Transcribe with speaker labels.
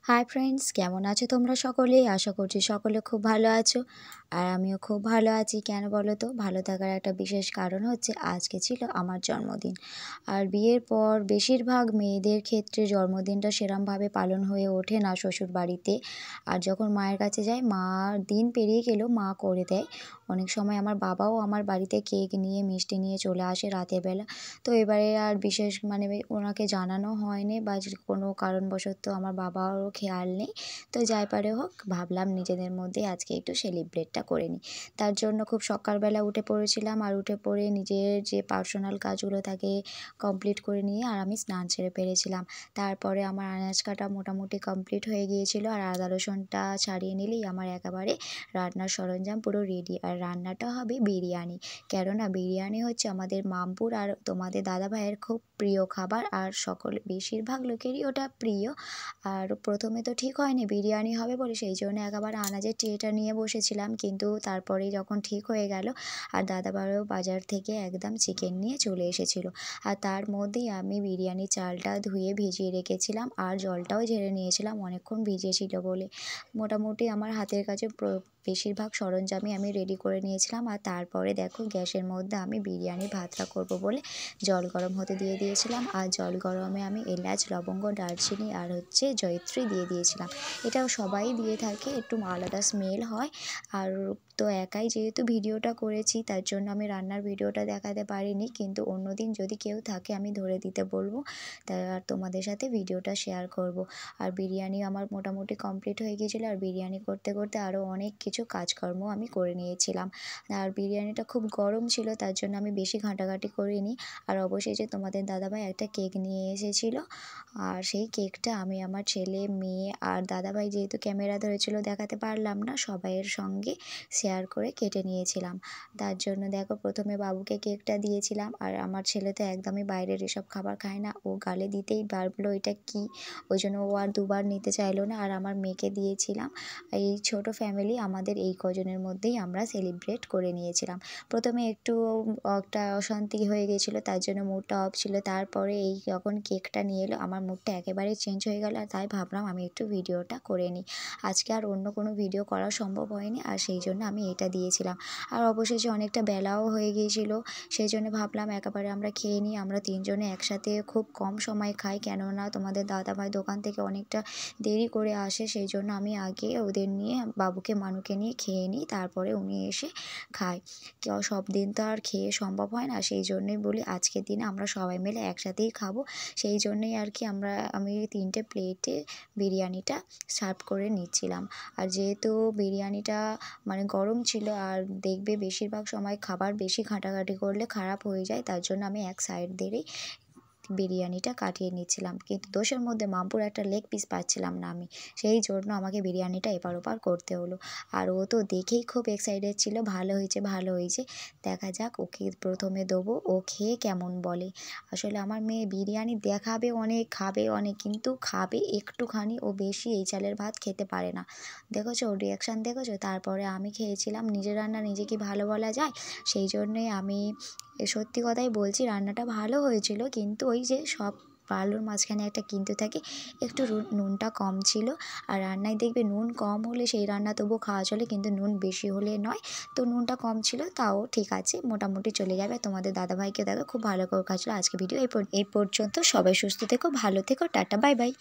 Speaker 1: Hi friends, কেমন আছো তোমরা সকলেই? আশা করছি সকলে খুব ভালো আছো। আর আমিও খুব ভালো আছি। কেন বলো তো? ভালো থাকার একটা বিশেষ কারণ হচ্ছে আজকে ছিল আমার জন্মদিন। আর বিয়ের পর বেশিরভাগ মেয়েদের ক্ষেত্রে জন্মদিনটা সেরমভাবে পালন হয়ে ওঠে না শ্বশুর বাড়িতে। আর যখন মায়ের কাছে যাই, মা দিন পেরিয়ে গেলেও মা করে দেয়। অনেক সময় আমার বাবাও আমার বাড়িতে কেক নিয়ে মিষ্টি নিয়ে চলে আসে রাতের বেলা। তো এবারে আর বিশেষ ওনাকে জানানো হয়নি বা কোনো কারণবশত আমার বাবারও খেয়াল নেই। তো যাই পারে হোক, ভাবলাম নিজেদের মধ্যে আজকে একটু সেলিব্রেটটা করে নিই। তার জন্য খুব সকালবেলা উঠে পড়েছিলাম, আর উঠে পড়ে নিজের যে পার্সোনাল কাজগুলো থাকে কমপ্লিট করে নিয়ে আর আমি স্নান সেরে ফেলেছিলাম। তারপরে আমার আনাজ কাটা মোটামুটি কমপ্লিট হয়ে গিয়েছিল, আর আদা রসুনটা ছাড়িয়ে নিলেই আমার একেবারে রান্নার সরঞ্জাম পুরো রেডি। আর রান্নাটা হবে বিরিয়ানি, কেননা বিরিয়ানি হচ্ছে আমাদের মামপুর আর তোমাদের দাদাভাইয়ের খুব প্রিয় খাবার, আর বেশিরভাগ লোকেরই ওটা প্রিয়। আর প্রথমে তো ঠিক হয়নি বিরিয়ানি হবে বলে, সেই জন্য একেবারে আনাজের ট্রেটা নিয়ে বসেছিলাম, কিন্তু তারপরে যখন ঠিক হয়ে গেল আর দাদাভাইও বাজার থেকে একদম চিকেন নিয়ে চলে এসেছিলো। আর তার মধ্যেই আমি বিরিয়ানি চালটা ধুয়ে ভিজিয়ে রেখেছিলাম আর জলটাও ঝেড়ে নিয়েছিলাম অনেকক্ষণ ভিজিয়েছিল বলে। মোটামুটি আমার হাতের কাছে বেশিরভাগ সরঞ্জামই আমি রেডি করে নিয়েছিলাম। আর তারপরে দেখো, গ্যাসের মধ্যে আমি বিরিয়ানি ভাতটা করব বলে জল গরম হতে দিয়ে দিয়েছিলাম। আর জল গরমে আমি এলাচ, লবঙ্গ, দারচিনি আর জয়িত্রী দিয়ে দিয়েছিলাম। এটাও সবাই দিয়ে থাকে, একটু আলাদা স্মেল হয়। আর তো একাই যেহেতু ভিডিওটা করেছি, তার জন্য আমি রান্নার ভিডিওটা দেখাতে পারিনি, কিন্তু অন্যদিন যদি কেউ থাকে আমি ধরে দিতে বলবো, আর তোমাদের সাথে ভিডিওটা শেয়ার করব। আর বিরিয়ানি আমার মোটামুটি কমপ্লিট হয়ে গিয়েছিলো, আর বিরিয়ানি করতে করতে আরও অনেক কিছু কাজকর্ম আমি করে নিয়েছিলাম। আর বিরিয়ানিটা খুব গরম ছিল, তার জন্য আমি বেশি ঘাঁটাঘাঁটি করিনি। আর অবশেষে তোমাদের দাদাভাই একটা কেক নিয়ে এসেছিলো, আর সেই কেকটা আমি আমার ছেলে, মেয়ে আর দাদাভাই যেহেতু ক্যামেরা ধরেছিল দেখাতে পারলাম না, সবাইয়ের সঙ্গে শেয়ার করে কেটে নিয়েছিলাম। তার জন্য দেখো, প্রথমে বাবুকে কেকটা দিয়েছিলাম। আর আমার ছেলে তো একদমই বাইরের এসব খাবার খায় না, ও গালে দিতেই ভাবলো এটা কি, ওই জন্য ও আর দুবার নিতে চাইলো না। আর আমার মেয়েকে দিয়েছিলাম। এই ছোট ফ্যামিলি আমাদের, এই কজনের মধ্যেই আমরা সেলিব্রেট করে নিয়েছিলাম। প্রথমে একটু একটা অশান্তি হয়ে গেছিলো, তার জন্য মুডটা অফ ছিল। তারপরে এই যখন কেকটা নিয়ে এলো, আমার মুডটা একেবারে চেঞ্জ হয়ে গেল। আর তাই ভাবলাম আমি একটু ভিডিওটা করে নিই। আজকে আর অন্য কোনো ভিডিও করা সম্ভব হয়নি, আর সেই জন্য আমি এটা দিয়েছিলাম। আর অবশেষে অনেকটা বেলাও হয়ে গিয়েছিল, সেই জন্য ভাবলাম একেবারে আমরা খেয়ে নিই। আমরা তিনজনে একসাথে খুব কম সময় খাই, কেননা তোমাদের দাদাভাই দোকান থেকে অনেকটা দেরি করে আসে, সেই জন্য আমি আগে ওদের নিয়ে, বাবুকে মানুকে নিয়ে খেয়ে নিই, তারপরে উনি এসে খায়। কেউ সব দিন তো আর খেয়ে সম্ভব হয় না, সেই জন্যই বলি আজকের দিনে আমরা সবাই মিলে একসাথেই খাবো। সেই জন্যই আর কি আমি 3টে প্লেটে বিরিয়ানিটা সার্ভ করে নিচ্ছিলাম। আর যেহেতু বিরিয়ানিটা গরম ছিল, আর দেখবে বেশিরভাগ সময় খাবার বেশি ঘাঁটাঘাঁটি করলে খারাপ হয়ে যায়, তার জন্য আমি এক সাইড দিয়েই বিরিয়ানিটা কাটিয়ে নিচ্ছিলাম। কিন্তু দোষের মধ্যে মামপুর একটা লেগ পিস পাচ্ছিলাম না আমি, সেই জন্য আমাকে বিরিয়ানিটা এপার ওপার করতে হলো। আর ও তো দেখেই খুব এক্সাইটেড ছিল, ভালো হয়েছে ভালো হয়েছে, দেখা যাক ওকে প্রথমে দেবো, ও খেয়ে কেমন বলে। আসলে আমার মেয়ে বিরিয়ানি দেখাবে অনেক, খাবে অনেক, কিন্তু খাবে একটুখানি, ও বেশি এই চালের ভাত খেতে পারে না। দেখেছো ওর রিয়াকশান, দেখেছো? তারপরে আমি খেয়েছিলাম, নিজের রান্না নিজে কি ভালো বলা যায়? সেই জন্যেই আমি সত্যি কথাই বলছি, রান্নাটা ভালো হয়েছিল, কিন্তু ওই যে সব ভালোর মাঝখানে একটা কিন্তু থাকে, একটু নুনটা কম ছিল। আর রান্নায় দেখবে নুন কম হলে সেই রান্না তবু খাওয়া চলে, কিন্তু নুন বেশি হলে নয়। তো নুনটা কম ছিল, তাও ঠিক আছে, মোটামুটি চলে যাবে। তোমাদের দাদাভাইকে দেখো খুব ভালো করে খাচ্ছিলো। আজকে ভিডিও এই পর্যন্ত। সবাই সুস্থ থেকো, ভালো থেকো, টাটা, বাই বাই।